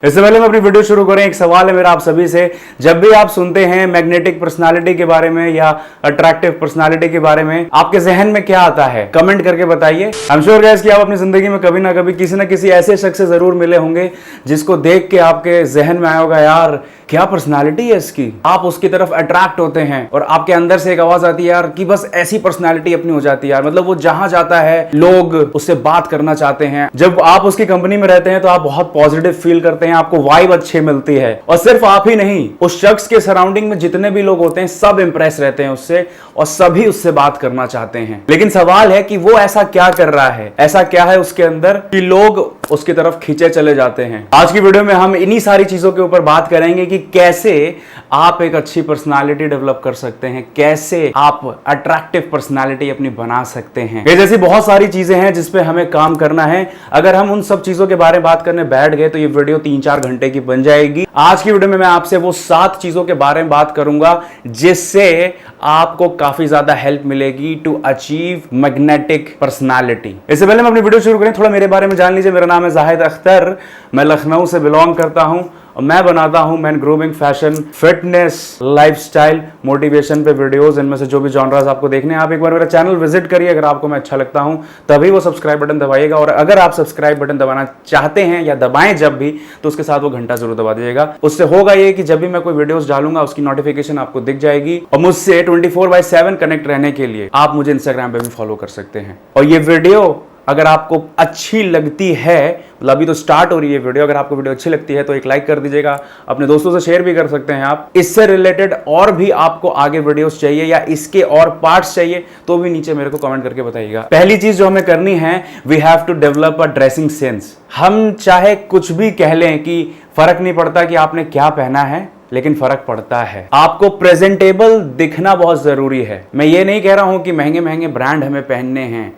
इससे पहले हम अपनी वीडियो शुरू करें, एक सवाल है मेरा आप सभी से। जब भी आप सुनते हैं मैग्नेटिक पर्सनालिटी के बारे में या अट्रैक्टिव पर्सनालिटी के बारे में, आपके जहन में क्या आता है? कमेंट करके बताइए। आई एम श्योर गाइस कि आप अपनी जिंदगी में कभी ना कभी किसी ना किसी ऐसे शख्स से जरूर मिले होंगे जिसको देख के आपके जहन में आया होगा, यार क्या पर्सनालिटी है इसकी। आप उसकी तरफ अट्रैक्ट होते हैं और आपके अंदर से एक आवाज आती है, यार कि बस ऐसी पर्सनालिटी अपनी हो जाती है यार। मतलब वो जहां जाता है लोग उससे बात करना चाहते हैं। जब आप उसकी कंपनी में रहते हैं तो आप बहुत पॉजिटिव फील करते हैं, आपको वाइब अच्छी मिलती है। और सिर्फ आप ही नहीं, उस शख्स के सराउंडिंग में जितने भी लोग होते हैं सब इंप्रेस रहते हैं उससे और सभी उससे बात करना चाहते हैं। लेकिन सवाल है कि वो ऐसा क्या कर रहा है, ऐसा क्या है उसके अंदर कि लोग उसकी तरफ खींचे चले जाते हैं। आज की वीडियो में हम इन्हीं सारी चीजों के ऊपर बात करेंगे कि कैसे आप एक अच्छी पर्सनालिटी डेवलप कर सकते हैं, कैसे आप अट्रैक्टिव पर्सनालिटी अपनी बना सकते हैं। ये जैसी बहुत सारी चीजें हैं जिसपे हमें काम करना है। अगर हम उन सब चीजों के बारे में बात करने बैठ गए तो ये वीडियो 3-4 घंटे की बन जाएगी। आज की वीडियो में मैं आपसे वो 7 चीजों के बारे में बात करूंगा जिससे आपको काफी ज्यादा हेल्प मिलेगी टू अचीव मैग्नेटिक पर्सनालिटी। इससे पहले हम अपनी वीडियो शुरू करें, थोड़ा मेरे बारे में जान लीजिए। मेरा नाम है जाहिद अख्तर, मैं लखनऊ से बिलोंग करता हूं और मैं बनाता हूं man grooming, fashion, fitness, lifestyle, motivation पे वीडियोस। इनमें से जो भी जॉनरास आपको देखने हैं, आप एक बार मेरा चैनल विजिट करिए। अगर आपको मैं अच्छा लगता हूं तभी वो सब्सक्राइब बटन दबाइएगा, और अगर आप सब्सक्राइब बटन दबाना चाहते हैं या दबाएं जब भी, तो उसके साथ वो घंटा जरूर दबा दीजिएगा। उससे होगा ये कि जब भी मैं कोई वीडियोस डालूंगा उसकी नोटिफिकेशन आपको दिख जाएगी। और मुझसे 24/7 कनेक्ट रहने के लिए आप मुझे इंस्टाग्राम पे भी फॉलो कर सकते हैं। और ये वीडियो अगर आपको अच्छी लगती है, मतलब अभी तो स्टार्ट हो रही है वीडियो, अगर आपको वीडियो अच्छी लगती है तो एक लाइक कर दीजिएगा, अपने दोस्तों से शेयर भी कर सकते हैं आप। इससे रिलेटेड और भी आपको आगे वीडियोस चाहिए या इसके और पार्ट्स चाहिए तो भी नीचे मेरे को कमेंट करके बताइएगा। पहली चीज जो हमें करनी है, we have to develop a dressing sense. हम चाहे कुछ भी कह लें कि फर्क नहीं पड़ता कि आपने क्या पहना है, लेकिन फर्क पड़ता है। आपको प्रेजेंटेबल दिखना बहुत जरूरी है। मैं ये नहीं कह रहा हूं कि महंगे महंगे ब्रांड हमें पहनने हैं,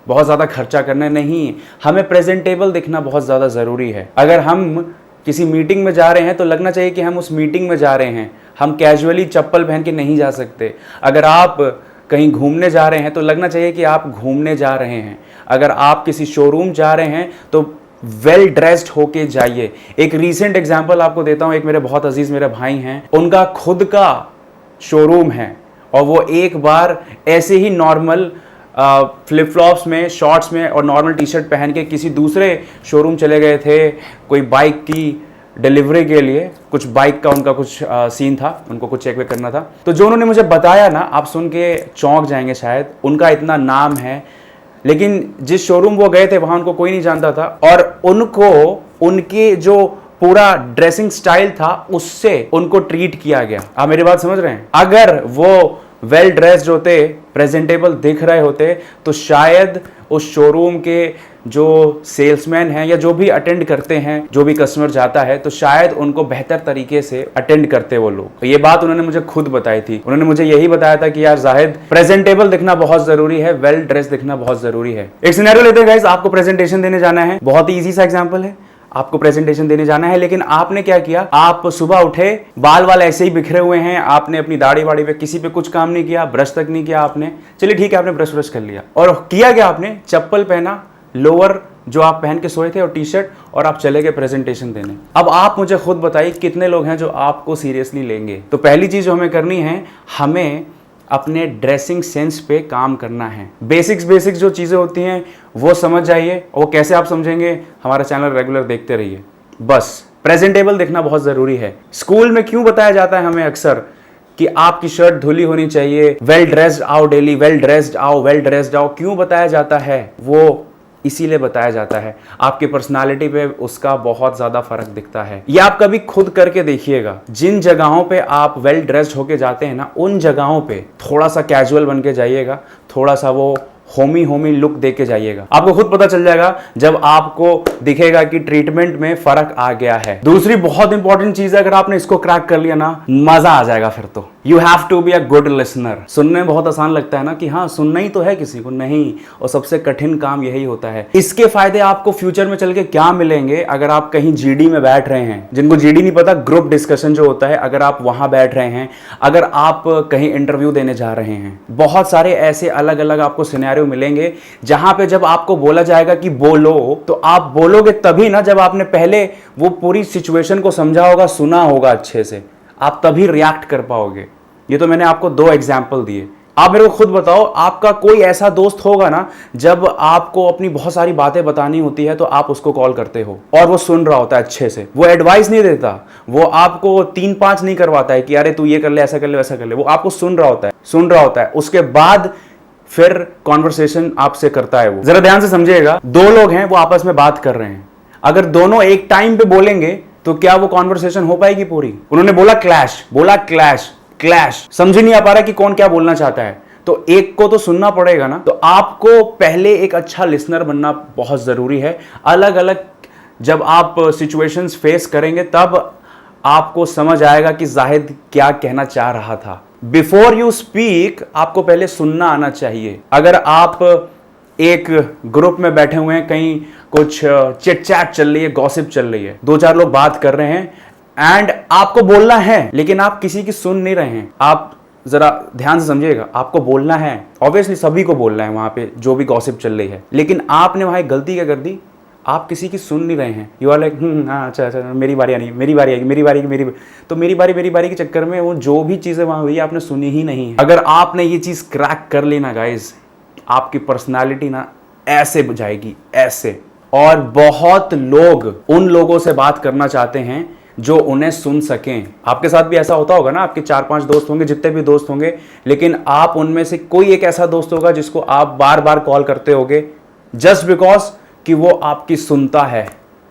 बहुत ज्यादा खर्चा करना नहीं, हमें प्रेजेंटेबल दिखना बहुत ज्यादा जरूरी है। अगर हम किसी मीटिंग में जा रहे हैं तो लगना चाहिए कि हम उस मीटिंग में जा रहे हैं, हम कैजुअली चप्पल पहन के नहीं जा सकते। अगर आप कहीं घूमने जा रहे हैं तो लगना चाहिए कि आप घूमने जा रहे हैं। अगर आप किसी शोरूम जा रहे हैं तो वेल ड्रेस्ड होके जाइए। एक रीसेंट एग्जांपल आपको देता हूं। एक मेरे बहुत अजीज मेरे भाई हैं, उनका खुद का शोरूम है और वो एक बार ऐसे ही नॉर्मल फ्लिप फ्लॉप्स में, शॉर्ट्स में और नॉर्मल टी शर्ट पहन के किसी दूसरे शोरूम चले गए थे कोई बाइक की डिलीवरी के लिए। कुछ बाइक का उनका कुछ सीन था, उनको कुछ चेक वेक करना था। तो जो उन्होंने मुझे बताया ना, आप सुन के चौंक जाएंगे शायद। उनका इतना नाम है, लेकिन जिस शोरूम वो गए थे वहां उनको कोई नहीं जानता था और उनको उनके जो पूरा ड्रेसिंग स्टाइल था उससे उनको ट्रीट किया गया। आप मेरी बात समझ रहे हैं? अगर वो वेल ड्रेस्ड होते, प्रेजेंटेबल दिख रहे होते, तो शायद उस शोरूम के जो सेल्समैन हैं या जो भी अटेंड करते हैं, जो भी कस्टमर जाता है, तो शायद उनको बेहतर तरीके से अटेंड करते वो लोग। ये बात उन्होंने मुझे खुद बताई थी। उन्होंने मुझे यही बताया था कि यार जाहिद, प्रेजेंटेबल दिखना बहुत जरूरी है, वेल ड्रेस दिखना बहुत जरूरी है। एक सिनेरियो लेते हैं गाइस, आपको प्रेजेंटेशन देने जाना है। बहुत ही इजी सा एग्जांपल है, आपको प्रेजेंटेशन देने जाना है, लेकिन आपने क्या किया? आप सुबह उठे, बाल वाल ऐसे ही बिखरे हुए हैं, आपने अपनी दाढ़ी वाड़ी पे किसी पे कुछ काम नहीं किया, ब्रश तक नहीं किया आपने। चलिए ठीक है, आपने ब्रश कर लिया और किया क्या आपने? चप्पल पहना, लोअर जो आप पहन के सोए थे और टी शर्ट, और आप चले गए प्रेजेंटेशन देने। अब आप मुझे खुद बताइए कितने लोग हैं जो आपको सीरियसली लेंगे? तो पहली चीज जो हमें करनी है, हमें अपने ड्रेसिंग सेंस पे काम करना है। बेसिक्स जो चीज़ें होती हैं वो समझ जाइए। वो कैसे आप समझेंगे? हमारा चैनल रेगुलर देखते रहिए। बस प्रेजेंटेबल दिखना बहुत ज़रूरी है। स्कूल में क्यों बताया जाता है हमें अक्सर कि आपकी शर्ट धुली होनी चाहिए, वेल ड्रेस्ड आओ डेली, वेल ड्रेस्ड आओ, वेल ड्रेस्ड आओ। क्यों बताया जाता है? वो इसीलिए बताया जाता है, आपकी पर्सनालिटी पे उसका बहुत ज्यादा फर्क दिखता है। ये आप कभी खुद करके देखिएगा। जिन जगहों पे आप वेल ड्रेस्ड होके जाते हैं ना, उन जगहों पे थोड़ा सा कैजुअल बन के जाइएगा, थोड़ा सा वो होमी लुक दे के जाइएगा। आपको खुद पता चल जाएगा जब आपको दिखेगा कि ट्रीटमेंट में फर्क आ गया है। दूसरी बहुत इंपॉर्टेंट चीज है, अगर आपने इसको क्रैक कर लिया ना, मजा आ जाएगा फिर तो। You have to be a good listener. सुनने में बहुत आसान लगता है ना कि हाँ सुनना ही तो है किसी को, नहीं, और सबसे कठिन काम यही होता है। इसके फायदे आपको फ्यूचर में चल के क्या मिलेंगे अगर आप कहीं जीडी में बैठ रहे हैं। जिनको जीडी नहीं पता, ग्रुप डिस्कशन जो होता है, अगर आप वहां बैठ रहे हैं, अगर आप कहीं इंटरव्यू देने जा रहे हैं, बहुत सारे ऐसे अलग अलग आपको सिनेरियो मिलेंगे जहां पे जब आपको बोला जाएगा कि बोलो, तो आप बोलोगे तभी ना जब आपने पहले वो पूरी सिचुएशन को समझा होगा, सुना होगा अच्छे से, आप तभी रिएक्ट कर पाओगे। ये तो मैंने आपको 2 एग्जाम्पल दिए। आप मेरे को खुद बताओ, आपका कोई ऐसा दोस्त होगा ना जब आपको अपनी बहुत सारी बातें बतानी होती है तो आप उसको कॉल करते हो और वो सुन रहा होता है अच्छे से, वो एडवाइस नहीं देता, वो आपको 3-5 नहीं करवाता है कि अरे तू ये कर ले, ऐसा कर ले, वैसा कर ले, वो आपको सुन रहा होता है, उसके बाद फिर कॉन्वर्सेशन आपसे करता है। वो जरा ध्यान से समझिएगा, 2 लोग हैं वो आपस में बात कर रहे हैं, अगर दोनों एक टाइम पे बोलेंगे तो क्या वो कॉन्वर्सेशन हो पाएगी पूरी? उन्होंने बोला क्लैश, समझ ही नहीं आ पा रहा कि कौन क्या बोलना चाहता है, तो एक को तो सुनना पड़ेगा ना। तो आपको पहले एक अच्छा लिसनर बनना बहुत जरूरी है। अलग अलग जब आप सिचुएशंस फेस करेंगे तब आपको समझ आएगा कि जाहिद क्या कहना चाह रहा था। बिफोर यू स्पीक आपको पहले सुनना आना चाहिए। अगर आप एक ग्रुप में बैठे हुए हैं, कहीं कुछ चिट चैट चल रही है, गॉसिप चल रही है, 2-4 लोग बात कर रहे हैं एंड आपको बोलना है लेकिन आप किसी की सुन नहीं रहे हैं। आप जरा ध्यान से समझिएगा, आपको बोलना है, ऑब्वियसली सभी को बोलना है वहां पे जो भी गॉसिप चल रही है, लेकिन आपने वहां एक गलती क्या कर दी, आप किसी की सुन नहीं रहे हैं। यू आर लाइक हाँ अच्छा मेरी बारी आनी, मेरी बारी आएगी, तो मेरी बारी के चक्कर में वो जो भी चीजें वहां हुई आपने सुनी ही नहीं है। अगर आपने ये चीज क्रैक कर ली ना गाइज, आपकी पर्सनालिटी ना ऐसे बुझाएगी, ऐसे। और बहुत लोग उन लोगों से बात करना चाहते हैं जो उन्हें सुन सकें। आपके साथ भी ऐसा होता होगा ना, आपके 4-5 दोस्त होंगे, जितने भी दोस्त होंगे, लेकिन आप उनमें से कोई एक ऐसा दोस्त होगा जिसको आप बार बार कॉल करते होगे जस्ट बिकॉज कि वो आपकी सुनता है।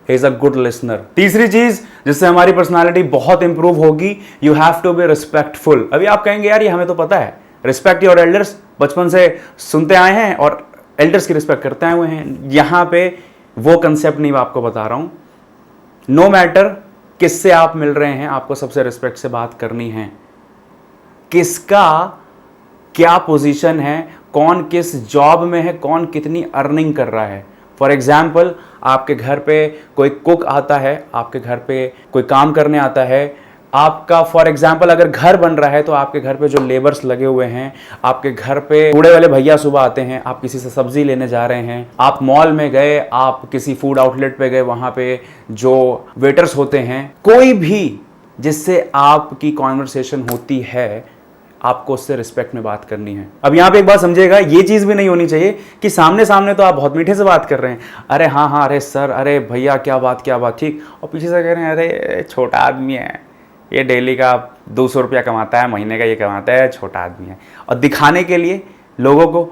He is a good listener। तीसरी चीज जिससे हमारी पर्सनालिटी बहुत इंप्रूव होगी, you have to be respectful. अभी आप कहेंगे यार ये हमें तो पता है, रिस्पेक्ट योर एल्डर्स, बचपन से सुनते आए हैं और एल्डर्स की रिस्पेक्ट करते आए हुए हैं। यहां पे वो कंसेप्ट नहीं, मैं आपको बता रहा हूं। नो मैटर किससे आप मिल रहे हैं, आपको सबसे रिस्पेक्ट से बात करनी है। किसका क्या पोजीशन है, कौन किस जॉब में है, कौन कितनी अर्निंग कर रहा है। फॉर एग्जाम्पल, आपके घर पे कोई कुक आता है, आपके घर पे कोई काम करने आता है, आपका फॉर एग्जाम्पल अगर घर बन रहा है तो आपके घर पे जो लेबर्स लगे हुए हैं, आपके घर पे कूड़े वाले भैया सुबह आते हैं, आप किसी से सब्जी लेने जा रहे हैं, आप मॉल में गए, आप किसी फूड आउटलेट पे गए, वहां पे जो वेटर्स होते हैं, कोई भी जिससे आपकी कॉन्वर्सेशन होती है, आपको उससे रिस्पेक्ट में बात करनी है। अब यहाँ पे एक बात समझिएगा, ये चीज भी नहीं होनी चाहिए कि सामने सामने तो आप बहुत मीठे से बात कर रहे हैं, अरे हाँ अरे सर, अरे भैया क्या बात ठीक, और पीछे से कह रहे हैं अरे छोटा आदमी है, ये डेली का 200 रुपया कमाता है, महीने का ये कमाता है, छोटा आदमी है, और दिखाने के लिए लोगों को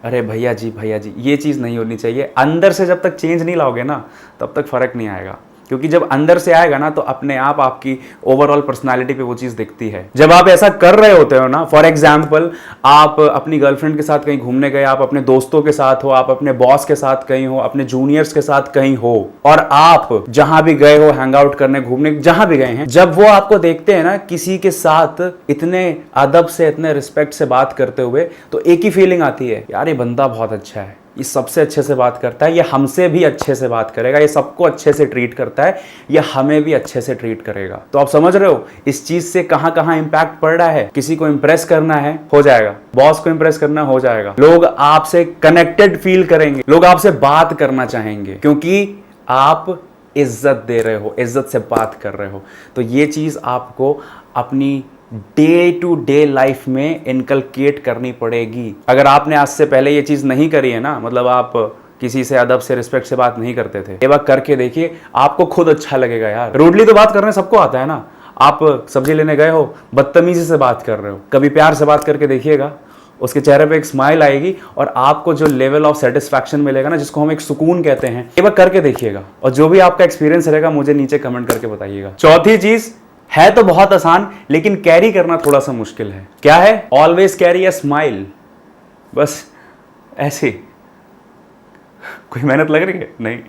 अरे भैया जी। ये चीज़ नहीं होनी चाहिए। अंदर से जब तक चेंज नहीं लाओगे ना, तब तक फर्क नहीं आएगा, क्योंकि जब अंदर से आएगा ना तो अपने आप आपकी ओवरऑल पर्सनालिटी पे वो चीज दिखती है। जब आप ऐसा कर रहे होते हो ना, फॉर एग्जाम्पल आप अपनी गर्लफ्रेंड के साथ कहीं घूमने गए, आप अपने दोस्तों के साथ हो, आप अपने बॉस के साथ कहीं हो, अपने जूनियर्स के साथ कहीं हो, और आप जहां भी गए हो हैंग आउट करने, घूमने, जहां भी गए हैं, जब वो आपको देखते हैं ना किसी के साथ इतने अदब से, इतने रिस्पेक्ट से बात करते हुए, तो एक ही फीलिंग आती है, यार ये बंदा बहुत अच्छा है, ये सबसे अच्छे से बात करता है, ये हमसे भी अच्छे से बात करेगा, ये सबको अच्छे से ट्रीट करता है, ये हमें भी अच्छे से ट्रीट करेगा। तो आप समझ रहे हो इस चीज से कहां कहां इंपैक्ट पड़ रहा है। किसी को इंप्रेस करना है, हो जाएगा, बॉस को इंप्रेस करना हो जाएगा, लोग आपसे कनेक्टेड फील करेंगे, लोग आपसे बात करना चाहेंगे, क्योंकि आप इज्जत दे रहे हो, इज्जत से बात कर रहे हो। तो ये चीज आपको अपनी डे टू डे लाइफ में इनकलकेट करनी पड़ेगी। अगर आपने आज से पहले ये चीज नहीं करी है ना, मतलब आप किसी से अदब से, रिस्पेक्ट से बात नहीं करते थे, ये बात करके देखिए, आपको खुद अच्छा लगेगा। यार रूडली तो बात करने सबको आता है ना, आप सब्जी लेने गए हो, बदतमीजी से बात कर रहे हो, कभी प्यार से बात करके देखिएगा, उसके चेहरे पे एक स्माइल आएगी और आपको जो लेवल ऑफ सेटिस्फैक्शन मिलेगा ना, जिसको हम एक सुकून कहते हैं, ये बात करके देखिएगा, और जो भी आपका एक्सपीरियंस रहेगा मुझे नीचे कमेंट करके बताइएगा। चौथी चीज है तो बहुत आसान, लेकिन कैरी करना थोड़ा सा मुश्किल है। क्या है? Always carry a smile. बस ऐसे, कोई मेहनत लग रही है नहीं,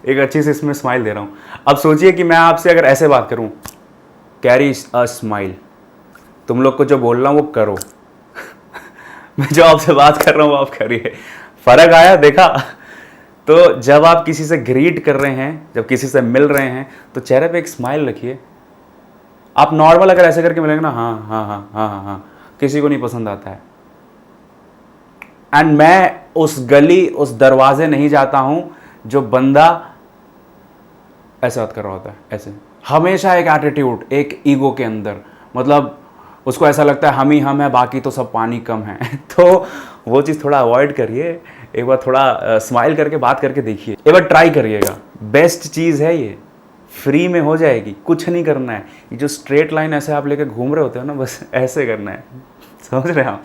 एक अच्छी से इसमें स्माइल दे रहा हूं। अब सोचिए कि मैं आपसे अगर ऐसे बात करूं, कैरी अ स्माइल, तुम लोग को जो बोल रहा हूँ वो करो। मैं जो आपसे बात कर रहा हूँ वो आप करिए। फर्क आया, देखा? तो जब आप किसी से ग्रीट कर रहे हैं, जब किसी से मिल रहे हैं, तो चेहरे पे एक स्माइल रखिए। आप नॉर्मल अगर ऐसे करके मिलेंगे ना, हाँ हाँ हाँ हाँ हाँ हाँ, किसी को नहीं पसंद आता है। एंड मैं उस गली, उस दरवाजे नहीं जाता हूं जो बंदा ऐसे बात कर रहा होता है, ऐसे हमेशा एक एटीट्यूड, एक ईगो के अंदर, मतलब उसको ऐसा लगता है हम ही हम है, बाकी तो सब पानी कम है। तो वो चीज़ थोड़ा अवॉइड करिए। एक बार थोड़ा स्माइल करके बात करके देखिए, एक बार ट्राई करिएगा। बेस्ट चीज़ है ये, फ्री में हो जाएगी, कुछ नहीं करना है। ये जो स्ट्रेट लाइन ऐसे आप लेके घूम रहे होते हो ना, बस ऐसे करना है, समझ रहे हैं आप?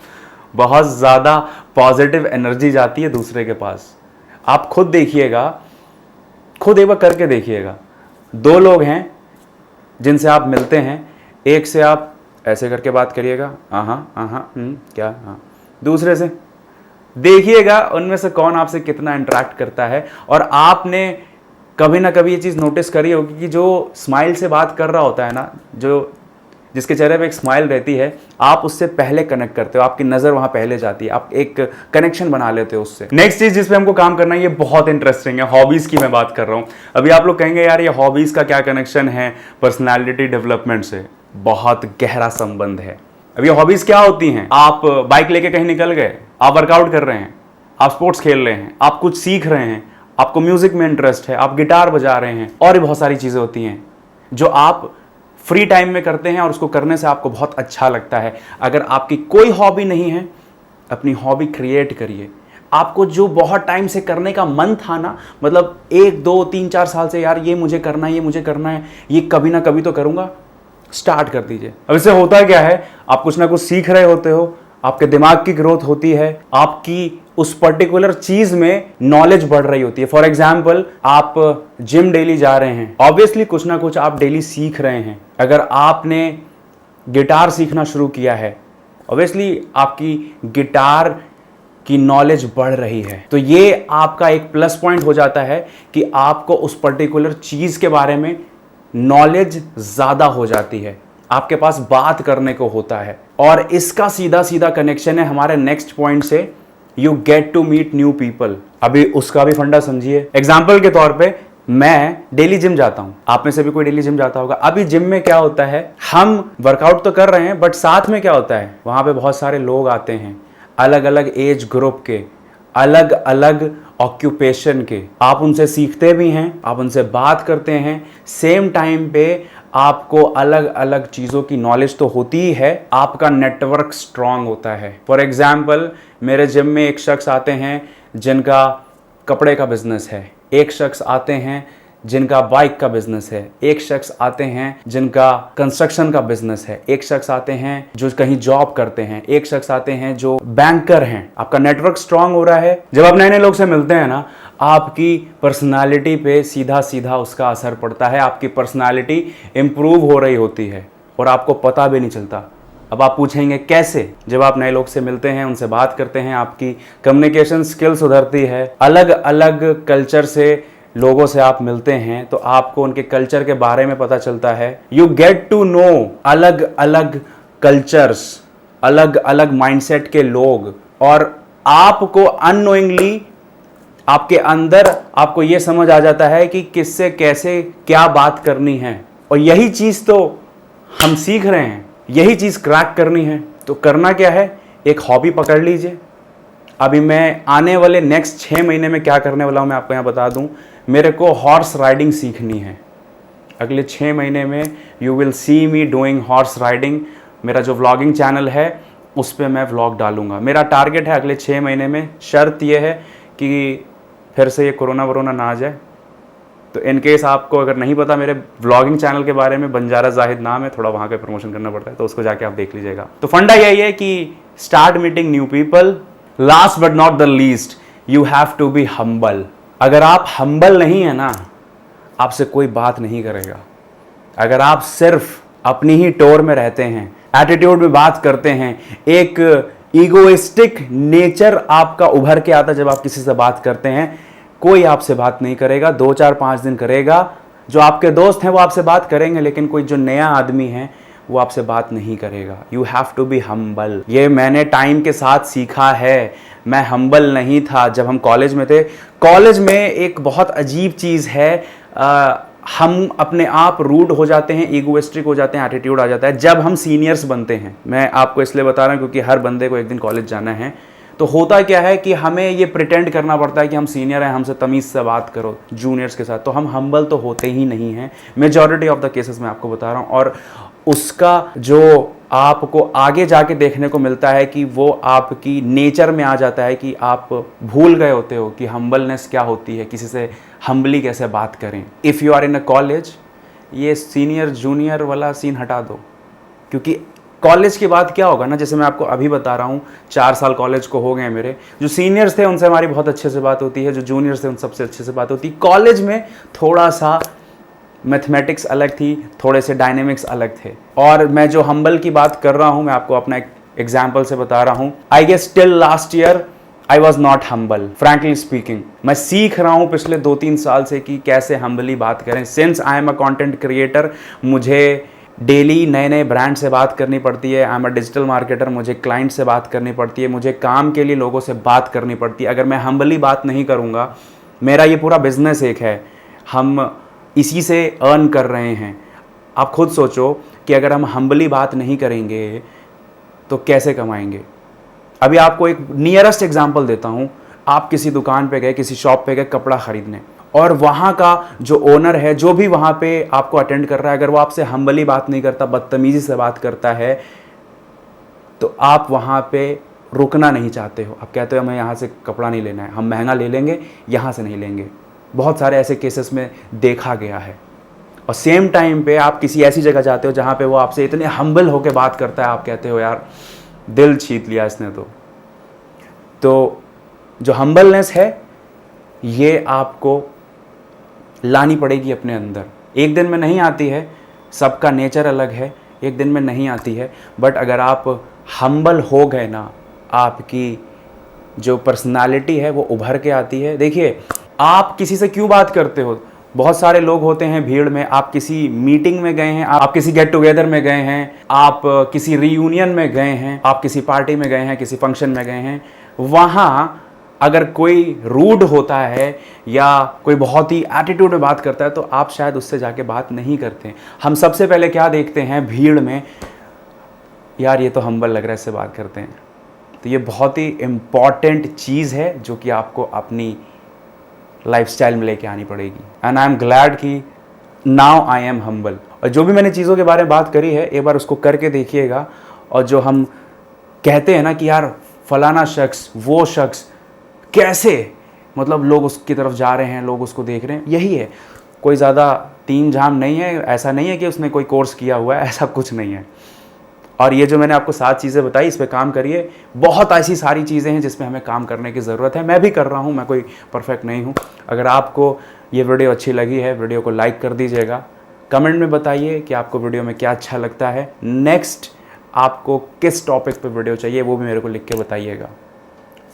बहुत ज़्यादा पॉजिटिव एनर्जी जाती है दूसरे के पास। आप खुद देखिएगा, खुद एक बार करके देखिएगा। दो लोग हैं जिनसे आप मिलते हैं, एक से आप ऐसे करके बात करिएगा, क्या, हाँ, दूसरे से देखिएगा उनमें से कौन आपसे कितना इंटरेक्ट करता है। और आपने कभी ना कभी ये चीज़ नोटिस करी होगी कि जो स्माइल से बात कर रहा होता है ना, जो जिसके चेहरे पे एक स्माइल रहती है, आप उससे पहले कनेक्ट करते हो, आपकी नज़र वहाँ पहले जाती है, आप एक कनेक्शन बना लेते हो उससे। नेक्स्ट चीज़ जिस पे हमको काम करना है, ये बहुत इंटरेस्टिंग है, हॉबीज़ की मैं बात कर रहा हूँ। अभी आप लोग कहेंगे यार ये हॉबीज़ का क्या कनेक्शन है पर्सनैलिटी डेवलपमेंट से? बहुत गहरा संबंध है। अब ये हॉबीज़ क्या होती हैं? आप बाइक लेके कहीं निकल गए, आप वर्कआउट कर रहे हैं, आप स्पोर्ट्स खेल रहे हैं, आप कुछ सीख रहे हैं, आपको म्यूजिक में इंटरेस्ट है, आप गिटार बजा रहे हैं, और भी बहुत सारी चीज़ें होती हैं जो आप फ्री टाइम में करते हैं और उसको करने से आपको बहुत अच्छा लगता है। अगर आपकी कोई हॉबी नहीं है, अपनी हॉबी क्रिएट करिए। आपको जो बहुत टाइम से करने का मन था ना, मतलब 1 2 3 4 साल से, यार ये मुझे करना है, ये मुझे करना है, ये कभी ना कभी तो करूँगा, स्टार्ट कर दीजिए। अब इससे होता क्या है, आप कुछ ना कुछ सीख रहे होते हो, आपके दिमाग की ग्रोथ होती है, आपकी उस पर्टिकुलर चीज में नॉलेज बढ़ रही होती है। फॉर एग्जाम्पल, आप जिम डेली जा रहे हैं, ऑब्वियसली कुछ ना कुछ आप डेली सीख रहे हैं। अगर आपने गिटार सीखना शुरू किया है, ऑब्वियसली आपकी गिटार की नॉलेज बढ़ रही है। तो ये आपका एक प्लस पॉइंट हो जाता है कि आपको उस पर्टिकुलर चीज के बारे में नॉलेज ज्यादा हो जाती है, आपके पास बात करने को होता है। और इसका सीधा सीधा कनेक्शन है हमारे नेक्स्ट पॉइंट से, you get to meet new people. अभी उसका भी फंडा समझिए। एग्जाम्पल के तौर पे, मैं डेली जिम जाता हूं, आप में से भी कोई डेली जिम जाता होगा। अभी जिम में क्या होता है, हम वर्कआउट तो कर रहे हैं, बट साथ में क्या होता है, वहां पे बहुत सारे लोग आते हैं, अलग अलग एज ग्रुप के, अलग अलग ऑक्यूपेशन के। आप उनसे सीखते भी हैं, आप उनसे बात करते हैं, सेम टाइम पे आपको अलग अलग चीज़ों की नॉलेज तो होती ही है, आपका नेटवर्क स्ट्रांग होता है। फॉर एग्जाम्पल, मेरे जिम में एक शख्स आते हैं जिनका कपड़े का बिजनेस है, एक शख्स आते हैं जिनका बाइक का बिजनेस है, एक शख्स आते हैं जिनका कंस्ट्रक्शन का बिजनेस है, एक शख्स आते हैं जो कहीं जॉब करते हैं, एक शख्स आते हैं जो बैंकर हैं। आपका नेटवर्क स्ट्रांग हो रहा है। जब आप नए नए लोग से मिलते हैं ना, आपकी पर्सनालिटी पे सीधा सीधा उसका असर पड़ता है, आपकी पर्सनालिटी इंप्रूव हो रही होती है और आपको पता भी नहीं चलता। अब आप पूछेंगे कैसे? जब आप नए लोग से मिलते हैं, उनसे बात करते हैं, आपकी कम्युनिकेशन स्किल्स सुधरती है। अलग अलग कल्चर से लोगों से आप मिलते हैं तो आपको उनके कल्चर के बारे में पता चलता है। यू गेट टू नो अलग अलग कल्चर्स, अलग अलग माइंडसेट के लोग, और आपको अननोइंगली आपके अंदर आपको यह समझ आ जाता है कि किससे कैसे क्या बात करनी है। और यही चीज तो हम सीख रहे हैं, यही चीज क्रैक करनी है। तो करना क्या है, एक हॉबी पकड़ लीजिए। अभी मैं आने वाले नेक्स्ट 6 महीने में क्या करने वाला हूं, मैं आपको यहाँ बता दूं। मेरे को हॉर्स राइडिंग सीखनी है। अगले 6 महीने में you will see me doing horse riding. मेरा जो व्लॉगिंग चैनल है उस पर मैं व्लॉग डालूंगा। मेरा टारगेट है अगले 6 महीने में। शर्त यह है कि फिर से ये कोरोना वरोना ना आ जाए। तो इन केस आपको अगर नहीं पता मेरे व्लॉगिंग चैनल के बारे में, बंजारा जाहिद नाम है, थोड़ा वहाँ पे प्रमोशन करना पड़ता है, तो उसको जाके आप देख लीजिएगा। तो फंडा यही है कि start meeting new people. Last but not the least, you have to be humble. अगर आप हम्बल नहीं है ना, आपसे कोई बात नहीं करेगा। अगर आप सिर्फ अपनी ही टोर में रहते हैं, एटीट्यूड में बात करते हैं, एक ईगोइस्टिक नेचर आपका उभर के आता जब आप किसी से बात करते हैं, कोई आपसे बात नहीं करेगा। 2 4 5 दिन करेगा। जो आपके दोस्त हैं वो आपसे बात करेंगे, लेकिन कोई जो नया आदमी है वो आपसे बात नहीं करेगा। You have to be humble. ये मैंने टाइम के साथ सीखा है। मैं हम्बल नहीं था जब हम कॉलेज में थे। कॉलेज में एक बहुत अजीब चीज़ है, हम अपने आप रूड हो जाते हैं, ईगोइस्टिक हो जाते हैं, एटीट्यूड आ जाता है जब हम सीनियर्स बनते हैं। मैं आपको इसलिए बता रहा हूँ क्योंकि हर बंदे को एक दिन कॉलेज जाना है। तो होता क्या है कि हमें ये प्रिटेंड करना पड़ता है कि हम सीनियर हैं, हमसे तमीज़ से बात करो जूनियर्स के साथ। तो हम हम्बल तो होते ही नहीं हैं मेजॉरिटी ऑफ द केसेस में, आपको बता रहा हूँ। और उसका जो आपको आगे जाके देखने को मिलता है कि वो आपकी नेचर में आ जाता है कि आप भूल गए होते हो कि हम्बलनेस क्या होती है, किसी से हम्बली कैसे बात करें। If you are in a college, ये सीनियर जूनियर वाला सीन हटा दो, क्योंकि कॉलेज के बाद क्या होगा ना, जैसे मैं आपको अभी बता रहा हूँ, 4 साल कॉलेज को हो गए मेरे। जो सीनियर्स थे उनसे हमारी बहुत अच्छे से बात होती है, जो जूनियर्स थे उन सबसे अच्छे से बात होती है। कॉलेज में थोड़ा सा मैथमेटिक्स अलग थी, थोड़े से डायनेमिक्स अलग थे। और मैं जो हम्बल की बात कर रहा हूँ, मैं आपको अपना एक एग्जाम्पल से बता रहा हूँ। I guess till last year I was not humble, frankly speaking. मैं सीख रहा हूँ पिछले 2-3 साल से कि कैसे हम्बली बात करें। Since I am a content creator, मुझे डेली नए नए ब्रांड से बात करनी पड़ती है। I am a digital marketer, मुझे क्लाइंट से बात करनी पड़ती है, मुझे काम के लिए लोगों से बात करनी पड़ती है। अगर मैं हम्बली बात नहीं करूँगा, मेरा ये पूरा बिजनेस एक है, हम इसी से अर्न कर रहे हैं। आप खुद सोचो कि अगर हम हम्बली बात नहीं करेंगे तो कैसे कमाएंगे। अभी आपको एक नियरेस्ट एग्जांपल देता हूँ। आप किसी दुकान पे गए, किसी शॉप पे गए कपड़ा खरीदने, और वहाँ का जो ओनर है, जो भी वहाँ पे आपको अटेंड कर रहा है, अगर वो आपसे हम्बली बात नहीं करता, बदतमीज़ी से बात करता है, तो आप वहाँ पे रुकना नहीं चाहते हो। आप कहते हो हमें यहाँ से कपड़ा नहीं लेना है, हम महंगा ले लेंगे, यहाँ से नहीं लेंगे। बहुत सारे ऐसे केसेस में देखा गया है। और सेम टाइम पे आप किसी ऐसी जगह जाते हो जहाँ पे वो आपसे इतने हम्बल होकर बात करता है, आप कहते हो यार दिल जीत लिया इसने। तो जो हम्बलनेस है ये आपको लानी पड़ेगी अपने अंदर। एक दिन में नहीं आती है, सबका नेचर अलग है, एक दिन में नहीं आती है। बट अगर आप हम्बल हो गए ना, आपकी जो पर्सनालिटी है वो उभर के आती है। देखिए, आप किसी से क्यों बात करते हो? बहुत सारे लोग होते हैं भीड़ में। आप किसी मीटिंग में गए हैं, आप किसी गेट टुगेदर में गए हैं, आप किसी रीयूनियन में गए हैं, आप किसी पार्टी में गए हैं, किसी फंक्शन में गए हैं। वहाँ अगर कोई रूड होता है या कोई बहुत ही एटीट्यूड में बात करता है तो आप शायद उससे जाके बात नहीं करते। हम सबसे पहले क्या देखते हैं भीड़ में, यार ये तो हम्बल लग रहा है, इससे बात करते हैं। तो ये बहुत ही इम्पॉर्टेंट चीज़ है जो कि आपको अपनी लाइफस्टाइल में लेके आनी पड़ेगी। एंड आई एम ग्लैड कि नाउ आई एम हम्बल। और जो भी मैंने चीज़ों के बारे में बात करी है, एक बार उसको करके देखिएगा। और जो हम कहते हैं ना कि यार फलाना शख्स, वो शख्स कैसे, मतलब लोग उसकी तरफ जा रहे हैं, लोग उसको देख रहे हैं, यही है। कोई ज़्यादा तीन झाम नहीं है। ऐसा नहीं है कि उसने कोई कोर्स किया हुआ है, ऐसा कुछ नहीं है। और ये जो मैंने आपको 7 चीज़ें बताई, इस पे काम करिए। बहुत ऐसी सारी चीज़ें हैं जिस पे हमें काम करने की ज़रूरत है। मैं भी कर रहा हूँ, मैं कोई परफेक्ट नहीं हूँ। अगर आपको ये वीडियो अच्छी लगी है, वीडियो को लाइक कर दीजिएगा। कमेंट में बताइए कि आपको वीडियो में क्या अच्छा लगता है। नेक्स्ट आपको किस टॉपिक पे वीडियो चाहिए वो भी मेरे को लिख के बताइएगा।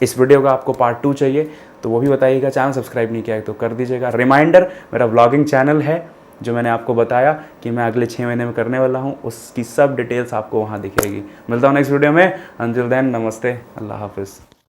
इस वीडियो का आपको पार्ट 2 चाहिए तो वो भी बताइएगा। चैनल सब्सक्राइब नहीं किया है तो कर दीजिएगा। रिमाइंडर, मेरा व्लॉगिंग चैनल है जो मैंने आपको बताया कि मैं अगले 6 महीने में करने वाला हूँ, उसकी सब डिटेल्स आपको वहाँ दिखेगी। मिलता हूँ नेक्स्ट वीडियो में। अंटिल देन, नमस्ते, अल्लाह हाफिज़।